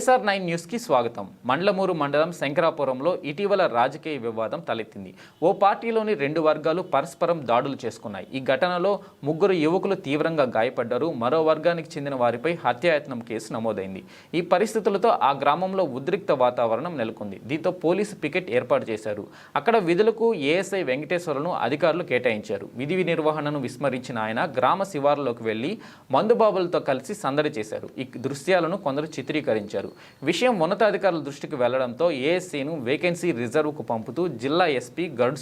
KSR9 న్యూస్కి స్వాగతం. మండలమూరు మండలం శంకరాపురంలో ఇటీవల రాజకీయ వివాదం తలెత్తింది. ఓ పార్టీలోని రెండు వర్గాలు పరస్పరం దాడులు చేసుకున్నాయి. ఈ ఘటనలో ముగ్గురు యువకులు తీవ్రంగా గాయపడ్డారు. మరో వర్గానికి చెందిన వారిపై హత్యాయత్నం కేసు నమోదైంది. ఈ పరిస్థితులతో ఆ గ్రామంలో ఉద్రిక్త వాతావరణం నెలకొంది. దీంతో పోలీసు పికెట్ ఏర్పాటు చేశారు. అక్కడ విధులకు ఏఎస్ఐ వెంకటేశ్వర్లను అధికారులు కేటాయించారు. విధి నిర్వహణను విస్మరించిన ఆయన గ్రామ శివారులోకి వెళ్లి మందుబాబులతో కలిసి సందడి చేశారు. ఈ దృశ్యాలను కొందరు చిత్రీకరించారు. విషయం ఉన్నతాధికారుల దృష్టికి వెళ్లడంతో ఏఎస్సీను వేకెన్సీ రిజర్వ్కు పంపుతూ జిల్లా ఎస్పీ గరుడ్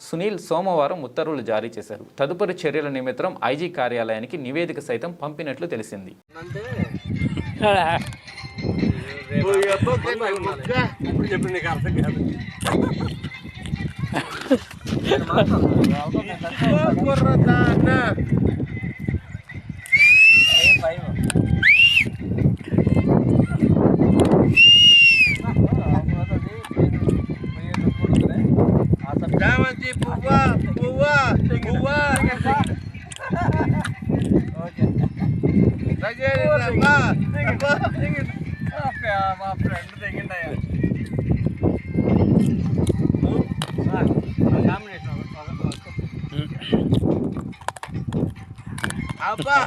సునీల్ సోమవారం ఉత్తర్వులు జారీ చేశారు. తదుపరి చర్యల నిమిత్తం ఐజీ కార్యాలయానికి నివేదిక సైతం పంపినట్లు తెలిసింది. చామంతి పువ్వా పువ్వా పువ్వా మా ఫ్రెండ్ తెగిండయ్యా అబ్బా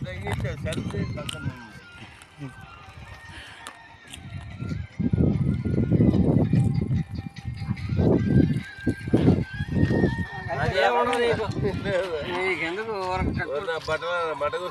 తెగించే సరిగ్గా పక్కన అదే ఉండదు నీకు ఎందుకు బట్టలు